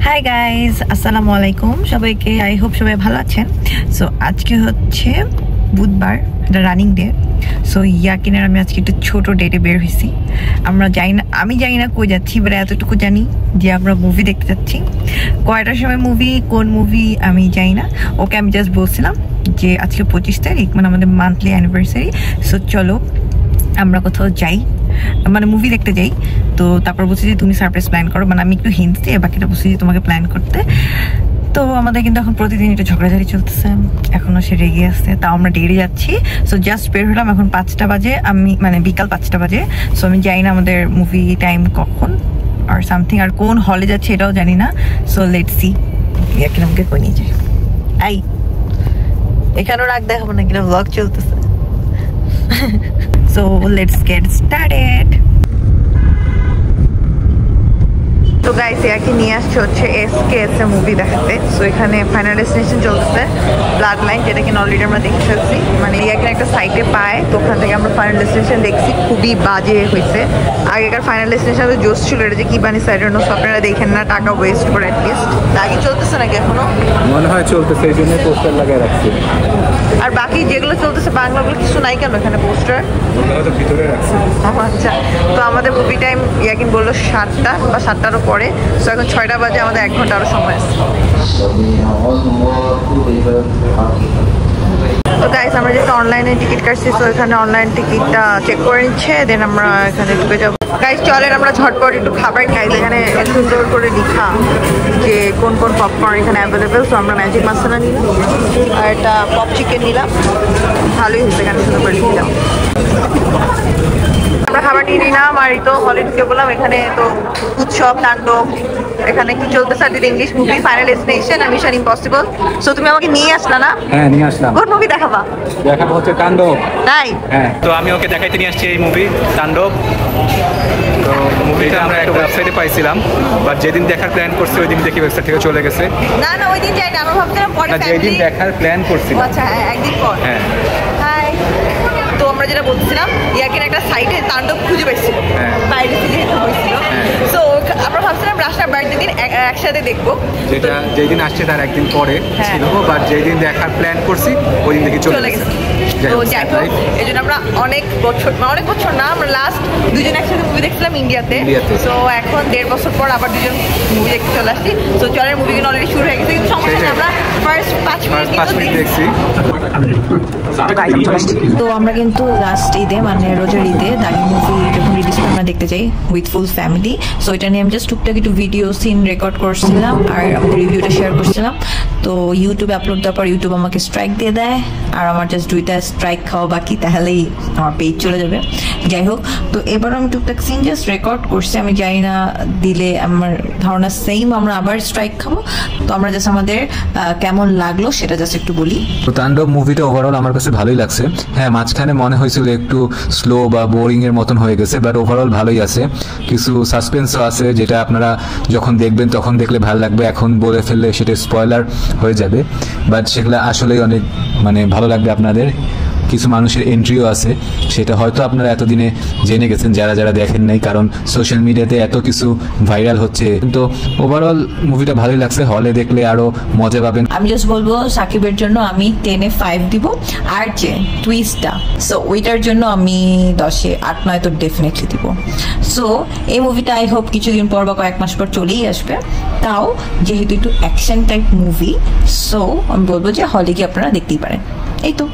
Hi guys, আসসালামু আলাইকুম সবাইকে। আই হোপ সবাই ভালো আছেন। সো আজকে হচ্ছে বুধবার, এটা রানিং ডে। সো ইয়াকিনের আমি আজকে একটু ছোটো ডেটে বের হয়েছি। আমি জানি না কই যাচ্ছি, বাট এতটুকু জানি যে আমরা মুভি দেখতে যাচ্ছি। কয়টার সময় মুভি, কোন মুভি আমি জানি না। ওকে আমি জাস্ট বলছিলাম যে আজকে 25 তারিখ, মানে আমাদের মান্থলি অ্যানিভার্সারি। সো চলো আমরা কোথাও যাই, মানে মুভি দেখতে যাই। তো তারপর বলছি যে তুমি সারপ্রাইজ প্ল্যান করো, মানে আমি একটু হিন্টস দিয়ে বাকিটা বলছি যে তোমাকে প্ল্যান করতে। তো আমাদের কিন্তু এখন প্রতিদিন একটু ঝগড়াঝাড়ি চলতেছে, এখনও সে রেগে আসছে, তাও আমরা ডেরি যাচ্ছি। সো জাস্ট বের হলাম, এখন 5টা বাজে, আমি মানে বিকাল 5টা বাজে। সো আমি জানি না আমাদের মুভি টাইম কখন আর সামথিং, আর কোন হলে যাচ্ছে এটাও জানি না। So let's see. ইয়াকিন আমাকে কই নিয়ে যায়। আই এখানেও রাখ দেখাবো না, কিনা ব্লগ চলতেছে। So let's get started. তো গাইস, ইয়াকে নিয়ে আসছে হচ্ছে SKS এর মুভি দেখাতে। সো এখানে ফাইনাল ডেস্টিনেশন চলতেছে, ব্লাড লাইন, যেটা কিনা অলরেডি আমরা দেখে ফেলছি। মানে ইয়াকে একটা সাইটে পায়, তো ওখান থেকে আমরা ফাইনাল ডেস্টিনেশন দেখছি, খুবই বাজে হয়েছে। আগেকার ফাইনাল ডেস্টিনেশন তো জোস ছিল, এটা যে কি বানিয়েছে আই ডোন্ট নো। সো আপনারা দেখেন না, টাকা ওয়েস্ট করে অ্যাটলিস্ট। আগে চলতেছে নাকি এখনো? মনে হয় চলতেছে, এই জন্য পোস্টার লাগাই রাখছি। আর বাকি যেগুলো চলতেছে বাংলাগুলো কিছু নাই কেন এখানে পোস্টার? ভিতরে রাখছি। আচ্ছা, তো আমাদের মুভি টাইম ইয়াকিন বললো 7টা বা 7টারও পরে। সো এখন 6টা বাজে, আমাদের 1 ঘন্টা আরও সময় আছে। তো গাইস, আমরা যেহেতু অনলাইনে টিকিট কাটছি, তো এখানে অনলাইন টিকিটটা চেক করে নিচ্ছে, দেন আমরা এখানে ঢুকে যাবো। গাইস চলেন আমরা ঝটপট একটু খাবার খাই। এখানে সুন্দর করে লেখা যে কোন কোন পপকর্ন এখানে অ্যাভেলেবেল। তো আমরা ম্যাজিক মাসালা নিলাম আর একটা পপ চিকেন নিলাম। ভালোই হয়েছে, এখানে সুন্দর করে লিখলাম। আমরা খাবার নিয়ে নিলাম আর এই তো হলে ঢুকে বললাম। এখানে তো উৎসব তাণ্ডব, এখানে কি চলতেছে আর ইংলিশ মুভি ফাইনাল ডেস্টিনেশন আর মিশন ইম্পসিবল। সো তুমি আমাকে নিয়ে আসলা না? হ্যাঁ, নিয়ে আসলাম। কোন মুভি দেখাবা? দেখাবো হচ্ছে তাণ্ডব। তাই? হ্যাঁ, তো আমি ওকে দেখাইতে নিয়ে আসছি এই মুভি তাণ্ডব। তো মুভিটা আমরা একটা ওয়েবসাইটে পাইছিলাম, বাট যেদিন দেখার প্ল্যান করছি ওই দিন দেখি ওয়েবসাইট থেকে চলে গেছে। না না, ওই দিন যাই না, আমরা ভাবছিলাম পরে ফ্যামিলি। যেদিন দেখার প্ল্যান করছি। আচ্ছা হ্যাঁ, একদিন পর। হ্যাঁ। হাই। তো আমরা যেটা বলছিলাম, ইয়াকের একটা সাইটে তাণ্ডব খুঁজে পাইছিল, বাইরে থেকে হয়েছিল। সো আমরা ভাবছিলাম রাস্তার বার্থডে দিন একসাথে দেখবো, যেটা যেদিন আসছে তার একদিন পরে ছিল, বাট যেদিন দেখার প্ল্যান করছি ওই দিন দেখি চলে গেছে। তো যাই হোক, এই জন্য আমরা অনেক বছর না, আমরা লাস্ট দুজন একসাথে মুভি দেখছিলাম ইন্ডিয়াতে। সো এখন 1.5 বছর পর আবার দুজন মুভি দেখতে চলে আসছি। সো চলের মুভিগুলো অলরেডি শুরু হয়ে গেছে, কিন্তু সমস্যা নেই, আমরা ফার্স্ট 5 মিনিট দেখছি। তো আমরা কিন্তু লাস্ট ঈদে, মানে রোজার ঈদে দাগি মুভি যখন রিলিজ করে আমরা দেখতে যাই উইথ ফুল ফ্যামিলি। সো এটা নিয়ে আমি জাস্ট টুকটাক একটু ভিডিও সিন রেকর্ড করছিলাম আর আমাদের রিভিউটা শেয়ার করছিলাম। তো ইউটিউবে আপলোড দেওয়ার পর ইউটিউব আমাকে স্ট্রাইক দিয়ে দেয়, আর আমার জাস্ট 2টা স্ট্রাইক খাওয়া বাকি, তাহলেই আমার পেজ চলে যাবে। যাই হোক, তো এবার আমি টুকটাক সিন জাস্ট রেকর্ড করছি। আমি জানি না দিলে আমার ধারণা সেম আমরা আবার স্ট্রাইক খাবো। তো আমরা জাস্ট আমাদের কেমন লাগলো সেটা জাস্ট একটু বলি। তো তাণ্ডব মুভিটা ওভারঅল আমার কাছে ভালোই লাগছে। হ্যাঁ, মাঝখানে মনে হয়েছিল একটু স্লো বা বোরিং এর মতন হয়ে গেছে, বাট ওভারঅল ভালোই আছে। কিছু সাসপেন্সও আছে, যেটা আপনারা যখন দেখবেন তখন দেখলে ভালো লাগবে। এখন বলে ফেললে সেটা স্পয়লার হয়ে যাবে, বাট সেগুলো আসলেই অনেক মানে ভালো লাগবে আপনাদের। কিছু মানুষের এন্ট্রিও আছে, সেটা হয়তো আপনারা এতদিনে জেনে গেছেন যারা যারা দেখেন নাই, কারণ সোশ্যাল মিডিয়াতে এত কিছু ভাইরাল হচ্ছে। কিন্তু ওভারঅল মুভিটা ভালোই লাগছে, হলে দেখলে আরো মজা পাবেন। আমি জাস্ট বলবো সাকিবের জন্য আমি 10-এ 5 দিব, আর যে টুইস্টটা, সো ওইটার জন্য আমি 10-এ 8-9 তো ডেফিনেটলি দিব। সো এই মুভিটা আই হোপ কিছুদিন পর বা কয়েক মাস পর চলেই আসবে, তাও যেহেতু একটু অ্যাকশন টাইপ মুভি, সো আমি বলবো যে হলে গিয়ে আপনারা দেখতেই পারেন। এই তো।